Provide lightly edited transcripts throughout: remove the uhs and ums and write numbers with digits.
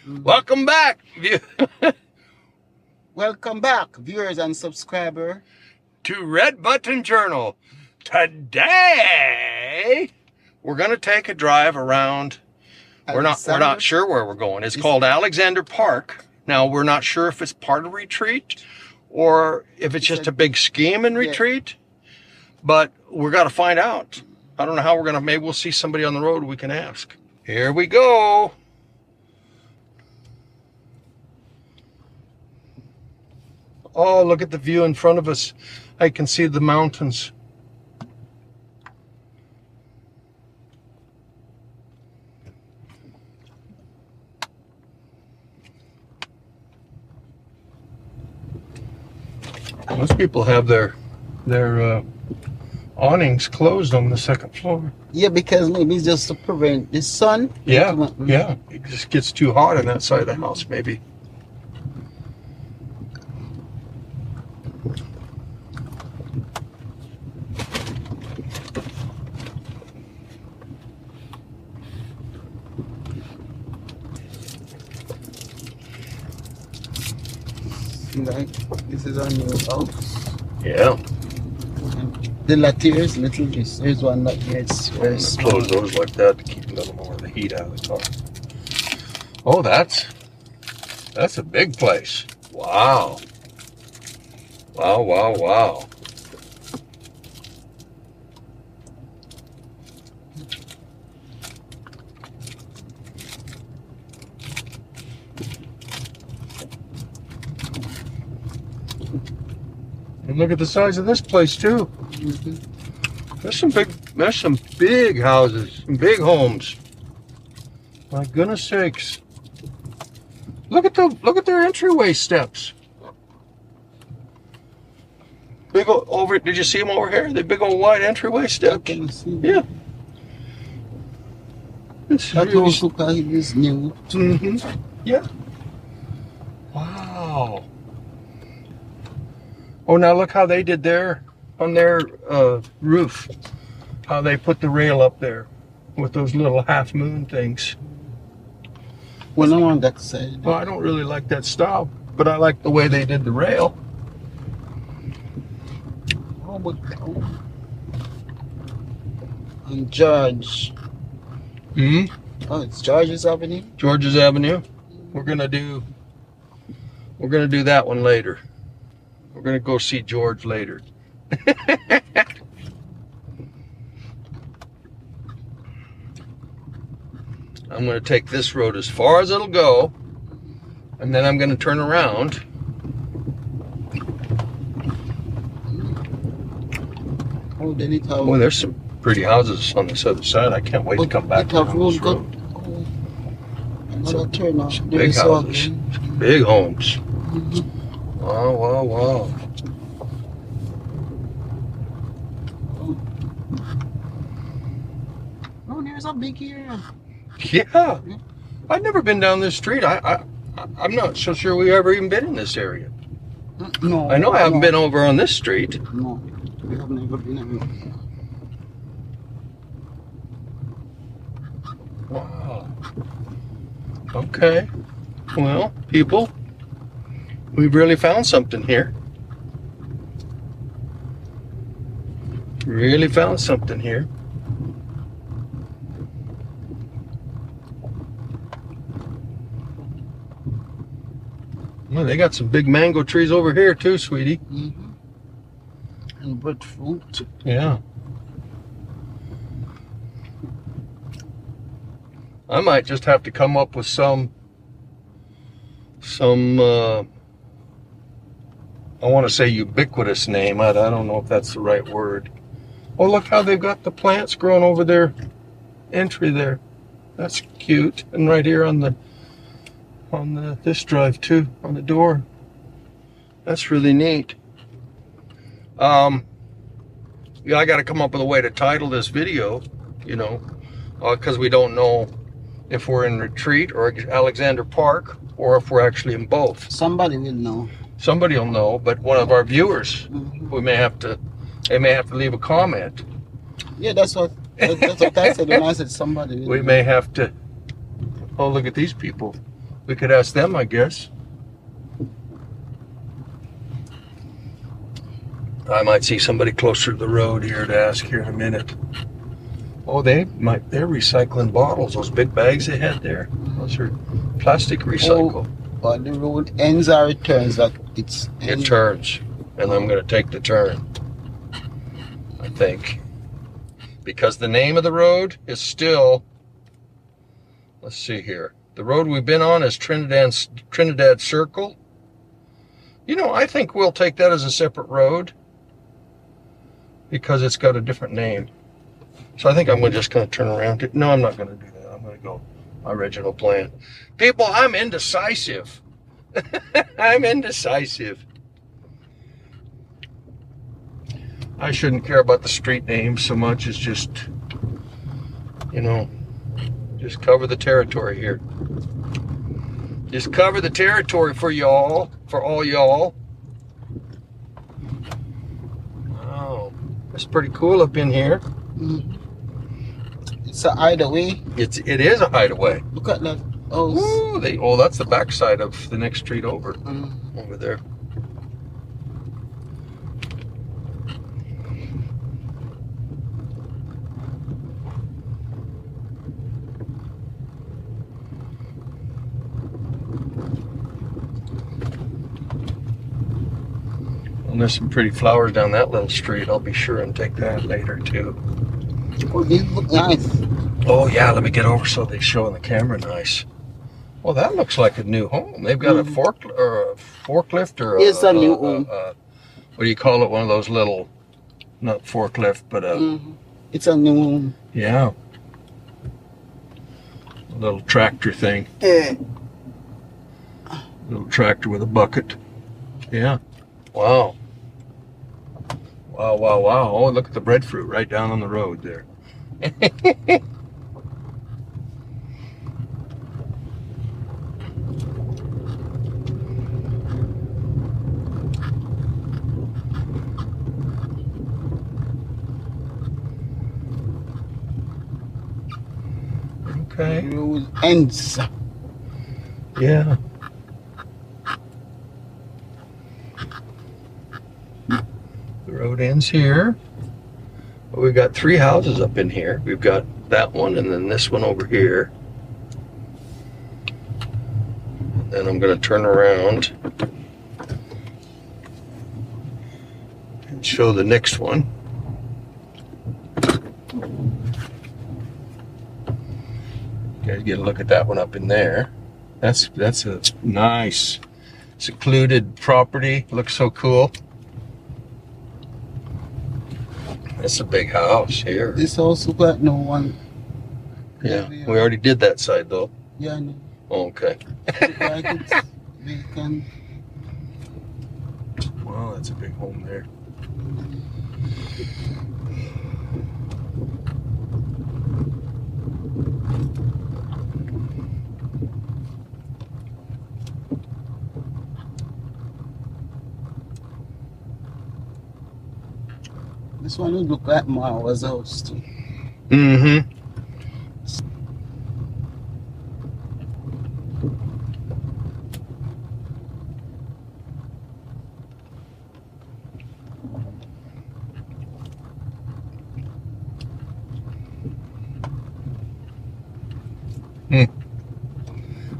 Welcome back. Welcome back, viewers and subscriber, to Red Button Journal. Today, we're going to take a drive around. We're not sure where we're going. It's called Alexander Park. Now, we're not sure if it's part of Retreat or if it's just a big scheme in Retreat, but we're got to find out. I don't know how we're going to, maybe we'll see somebody on the road we can ask. Here we go. Oh, look at the view in front of us. I can see the mountains. Most people have their awnings closed on the second floor. Yeah, because maybe it's just to prevent the sun. Yeah, yeah. It just gets too hot on that side of the house, maybe. Like, this is our new house. Yeah. The lattice, little this. There's one that gets very small. Close those like that to keep a little more of the heat out of the car. Oh, that's a big place. Wow. Wow, wow, wow. And look at the size of this place too. There's some big houses, some big homes. My goodness sakes. Look at their entryway steps. Big over, did you see them over here? The big old wide entryway steps. Yeah. That also is new. Mm-hmm. Yeah. Wow. Oh, now look how they did on their roof. How they put the rail up there with those little half moon things. Well, I'm on that side. Well, I don't really like that style, but I like the way they did the rail. Oh, but on George. Hmm? Oh, it's George's Avenue? George's Avenue. We're gonna do that one later. We're going to go see George later. I'm going to take this road as far as it'll go, and then I'm going to turn around. Oh, then it Oh, there's some pretty houses on this other side. I can't wait to come back down this road. Some big houses, some big homes. Wow, wow, wow. Oh, there's a big area. Yeah. I've never been down this street. I'm not so sure we've ever even been in this area. No. I know I haven't been over on this street. No, we have never been anywhere. Wow. Okay. Well, people, we've really found something here. Really found something here. Well, they got some big mango trees over here too, sweetie. Mm-hmm. And breadfruit. Yeah. I might just have to come up with some I want to say ubiquitous name. I don't know if that's the right word. Oh, look how they've got the plants growing over their entry there. That's cute. And right here on this drive too, on the door. That's really neat. Yeah, I got to come up with a way to title this video, you know, because we don't know if we're in Retreat or Alexander Park, or if we're actually in both. Somebody will know. Somebody will know, but one of our viewers, they may have to leave a comment. Yeah, that's what I said when I said somebody will We know. may have to. Oh, look at these people. We could ask them, I guess. I might see somebody closer to the road here to ask here in a minute. Oh, they're recycling bottles. Those big bags they had there. Those are plastic recycle. But the road ends or it turns? That It turns, and I'm going to take the turn, I think. Because the name of the road is still, let's see here. The road we've been on is Trinidad Circle. You know, I think we'll take that as a separate road because it's got a different name. So I think I'm just going to turn around. No, I'm not going to do that. I'm going to go my original plan. People, I'm indecisive. I'm indecisive. I shouldn't care about the street names so much as just, you know, just cover the territory here. Just cover the territory for y'all, for all y'all. Oh, it's pretty cool up in here. Mm-hmm. It's a hideaway. It is a hideaway. Look at that house. Ooh, that's the backside of the next street over. Over there. And there's some pretty flowers down that little street. I'll be sure and take that later too. Oh, these look nice. Oh yeah, let me get over so they show on the camera nice. Well, that looks like a new home. They've got a forklift or It's a new home. What do you call it? One of those little, not forklift, but it's a new home. Yeah, a little tractor thing. Little tractor with a bucket. Yeah. Wow. Wow, wow, wow. Oh, look at the breadfruit right down on the road there. Okay. The road ends. Yeah. The road ends here. But we've got 3 houses up in here. We've got that one and then this one over here. And then I'm going to turn around and show the next one. You guys get a look at that one up in there. That's a nice secluded property. Looks so cool. That's a big house here. This house look like no one. Yeah, we already did that side though. Yeah, I know. Oh, okay. Look like it's vacant. Wow, that's a big home there. This one would look like Marwa's house too. Mm-hmm.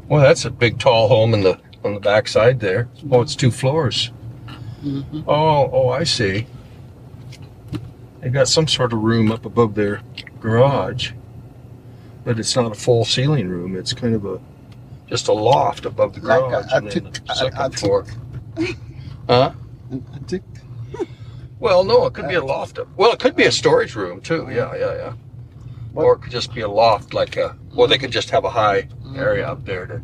Well, that's a big tall home on the back side there. Oh, it's 2 floors. Mm-hmm. Oh, I see. They got some sort of room up above their garage, but it's not a full ceiling room. It's kind of just a loft above the garage and then the second floor. Huh? An attic. Well, no, it could be a loft. Well, it could be a storage room too. Yeah. Or it could just be a loft, like or they could just have a high area up there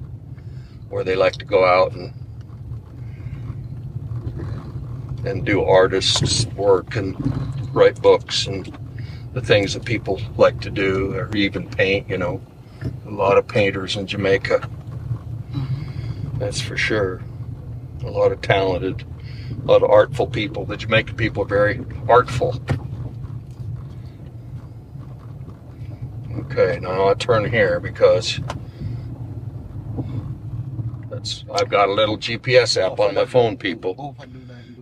where they like to go out and do artists' work and write books and the things that people like to do, or even paint. You know, a lot of painters in Jamaica. That's for sure. A lot of talented, a lot of artful people. The Jamaican people are very artful. Okay, now I'll turn here because I've got a little GPS app on my phone, people,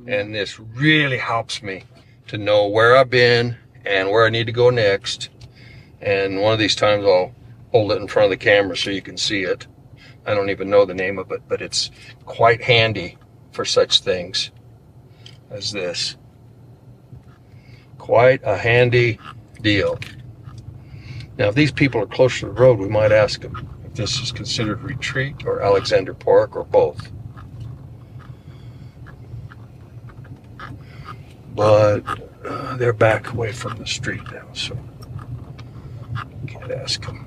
and this really helps me to know where I've been and where I need to go next. And one of these times I'll hold it in front of the camera so you can see it. I don't even know the name of it, but it's quite handy for such things as this. Quite a handy deal. Now, if these people are close to the road, we might ask them if this is considered retreat or Alexander Park or both. But they're back away from the street now, so can't ask them.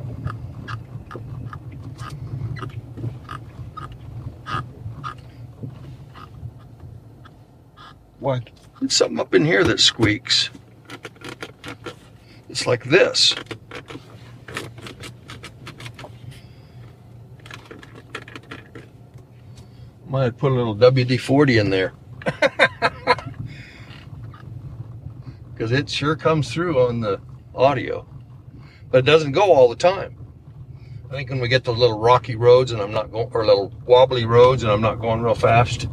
What? There's something up in here that squeaks. It's like this. Might put a little WD-40 in there. Because it sure comes through on the audio. But it doesn't go all the time. I think when we get to little rocky roads and I'm not going, or little wobbly roads and I'm not going real fast,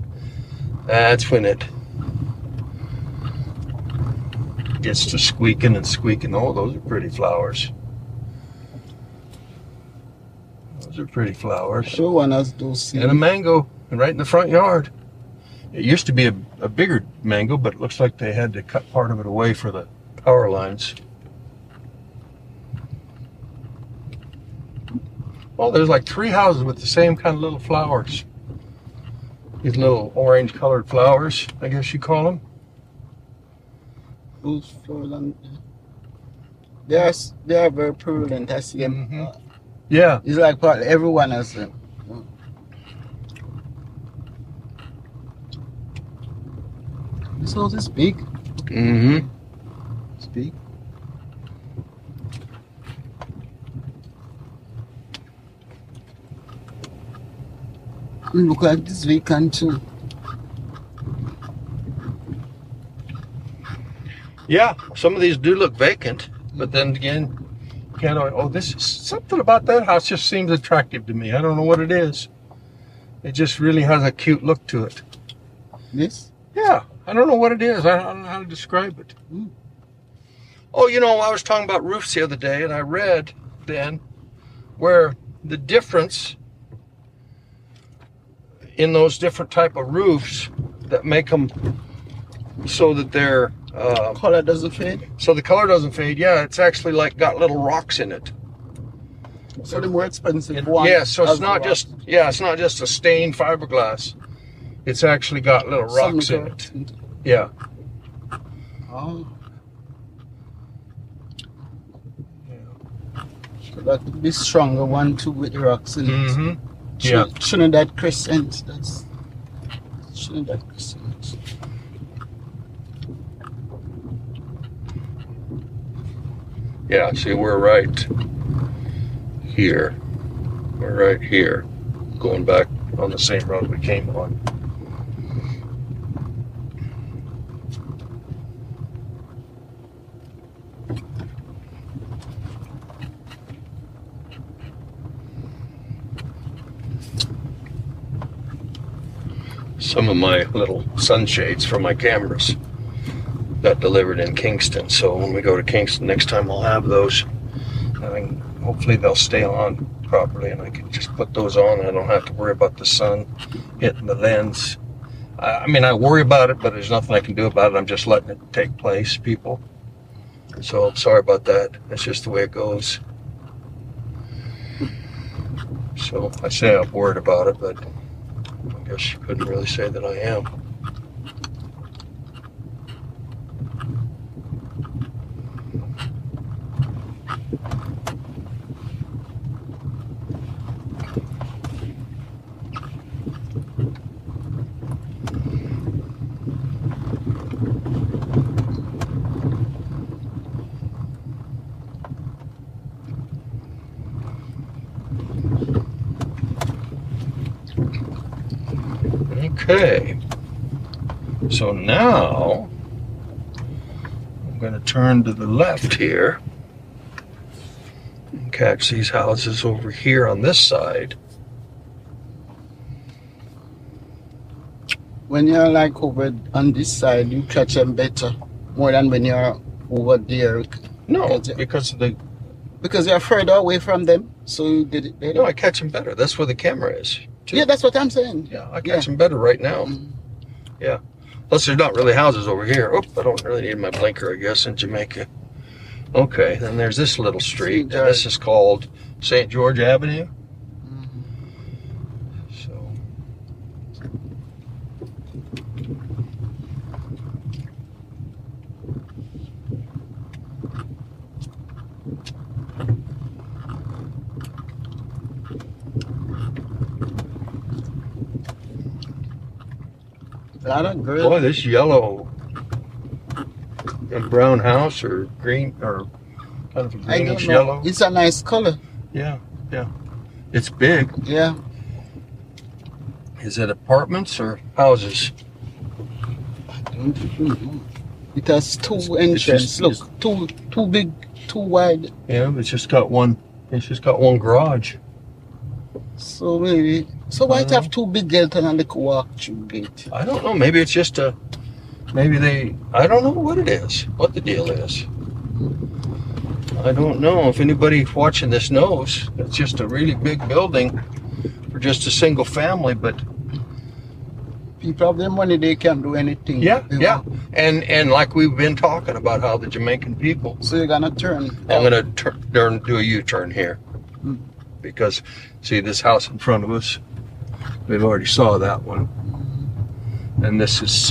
that's when it gets to squeaking and squeaking. Oh, those are pretty flowers. Those are pretty flowers. Sure one has those seeds. And a mango right in the front yard. It used to be a bigger mango, but it looks like they had to cut part of it away for the power lines. Well, there's like 3 houses with the same kind of little flowers. These little orange colored flowers, I guess you call them. Those flowers, they are very prevalent. I see them. Mm-hmm. Yeah. It's like probably everyone has them. This house is big. Mm-hmm. It's big. Look like this vacant too. Yeah, some of these do look vacant, but then again, can't. Oh, this is something about that house just seems attractive to me. I don't know what it is. It just really has a cute look to it. This? Yeah, I don't know what it is. I don't know how to describe it. Oh, you know, I was talking about roofs the other day, and I read then where the difference in those different type of roofs that make them so that they're Color doesn't fade. so the color doesn't fade. Yeah, it's actually like got little rocks in it. So the more expensive one. Yeah, so it's has not the just it's not just a stained fiberglass. It's actually got little rocks in it. Yeah. Oh. So that would be stronger one too with the rocks in it. Mm-hmm. Yeah. Trinidad Crescent. That's Trinidad Crescent. Yeah, see, we're right here. We're right here, going back on the same road we came on. Some of my little sunshades for my cameras got delivered in Kingston, so when we go to Kingston next time I'll have those. Hopefully they'll stay on properly and I can just put those on and I don't have to worry about the sun hitting the lens. I mean, I worry about it, but there's nothing I can do about it. I'm just letting it take place, people. So sorry about that. That's just the way it goes. So I say I'm worried about it, but I guess you couldn't really say that I am. Okay, so now I'm going to turn to the left here and catch these houses over here on this side. When you're like over on this side, you catch them better more than when you're over there. No, because You're further away from them, so you did it better. no, I catch them better. That's where the camera is. Too. Yeah, that's what I'm saying. Yeah, I catch them better right now. Yeah. Plus, there's not really houses over here. Oh, I don't really need my blinker, I guess, in Jamaica. Okay, then there's this little street. And this is called St. George Avenue. So. A lot of girls. Boy, this yellow and brown house or green or kind of a greenish yellow. It's a nice color. Yeah, yeah. It's big. Yeah. Is it apartments or houses? I don't even know. It has two entrances. Look, too big, too wide. Yeah, it's just got one. It's just got one garage. So maybe. So why it have two big gates and a little walk-through gate? I don't know. Maybe it's just a. Maybe they. I don't know what it is. What the deal is. I don't know if anybody watching this knows. It's just a really big building for just a single family, but. People have their money, they can do anything. Yeah, yeah. And like we've been talking about how the Jamaican people. So you're gonna turn. I'm gonna do a U-turn here. Because see this house in front of us, we've already saw that one. And this is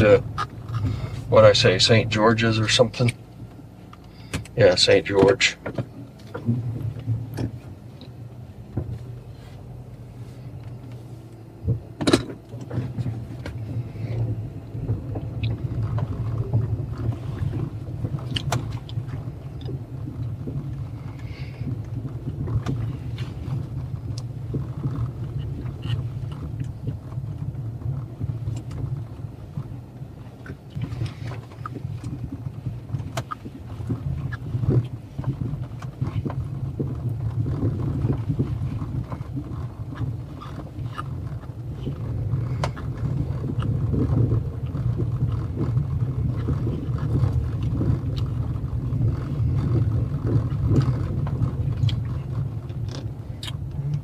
what I say, St. George's or something. Yeah, St. George.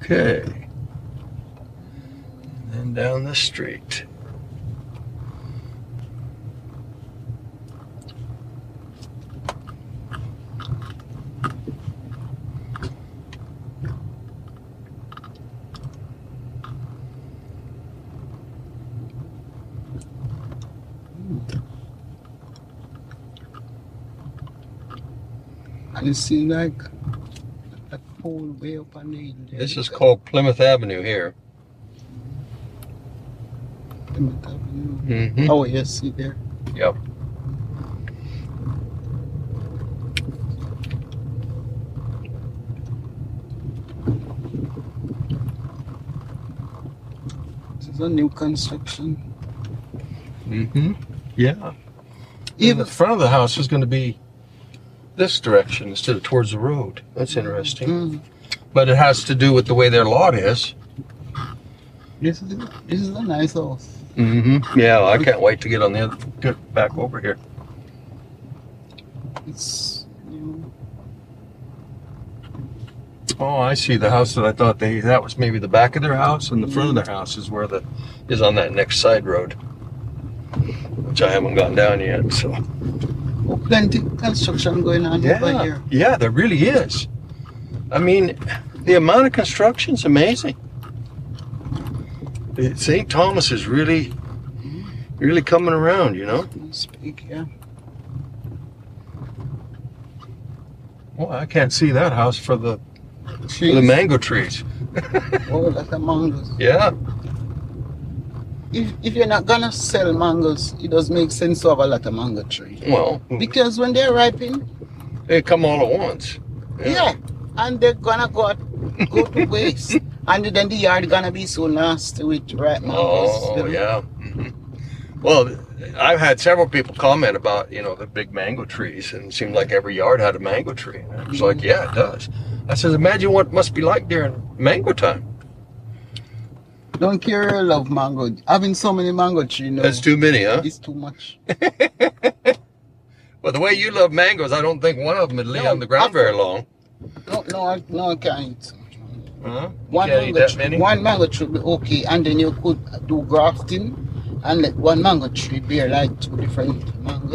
Okay, and then down the street. And you see like that pole way up on the hill. This is called Plymouth Avenue here. Plymouth Avenue. Mm-hmm. Oh, yes, see there. Yep. This is a new construction. Mm-hmm. Yeah. Even the front of the house is going to be this direction instead of towards the road. That's interesting. But it has to do with the way their lot is. This is a nice house. Mm-hmm. Yeah, I can't wait to get back over here. It's new. Oh, I see. The house that I thought that was maybe the back of their house, and the front of their house is where is on that next side road, which I haven't gone down yet. So. Oh, plenty of construction going on over here. Yeah, there really is. I mean, the amount of construction's amazing. St. Thomas is really coming around, you know? Speak, yeah. Well, I can't see that house for the mango trees. Oh, that's a mangoes. Yeah. If you're not gonna sell mangoes, it does make sense to have a lot of mango trees. Well, because when they're ripening, they come all at once. Yeah, and they're gonna go to waste, and then the yard gonna be so nasty with ripe mangoes. Oh, yeah. Mm-hmm. Well, I've had several people comment about the big mango trees, and it seemed like every yard had a mango tree. And I was like, yeah, it does. I said, imagine what it must be like during mango time. Don't care, I love mango. Having so many mango trees, you know, That's too many, huh? it's too much. Well, the way you love mangoes, I don't think one of them would lay on the ground very long. No, I can't eat. Huh? You can't eat that many? One mango tree would be okay, and then you could do grafting and let one mango tree bear like 2 different mangoes.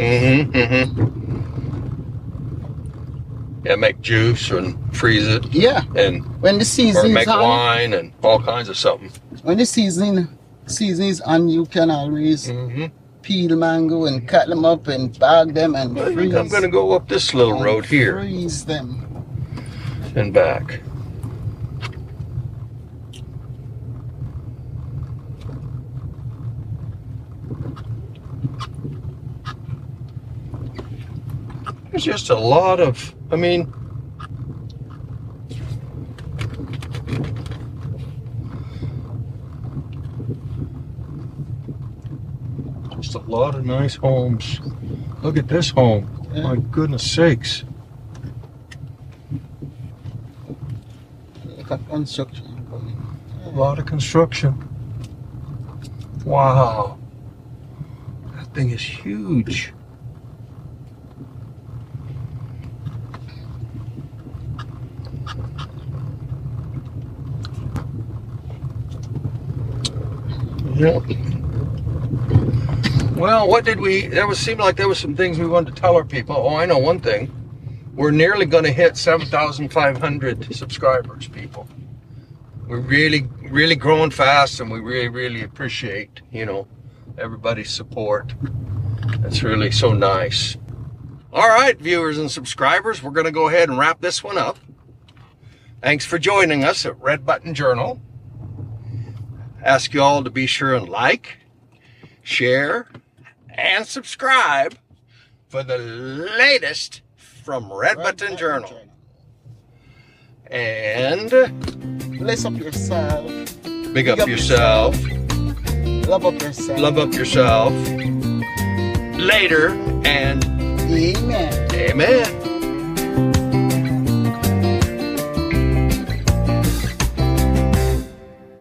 Yeah, make juice and freeze it. Yeah. And when the season or is make on, wine and all kinds of something. when the season is on, you can always peel mango and cut them up and bag them and I freeze. think I'm going to go up this little road here Freeze them. and back. There's just a lot of, I mean, just a lot of nice homes. Look at this home. Yeah. My goodness sakes. Like a construction. A lot of construction. Wow. That thing is huge. Yep. Well, what did we, seemed like there was some things we wanted to tell our people. Oh, I know one thing. We're nearly going to hit 7,500 subscribers, people. We're really growing fast, and we really appreciate, you know, everybody's support. That's really so nice. All right, viewers and subscribers, we're going to go ahead and wrap this one up. Thanks for joining us at Red Button Journal. Ask you all to be sure and like, share, and subscribe for the latest from Red Button Journal. And bless up yourself. big up yourself. Love up yourself. Love up yourself. Later and Amen. amen.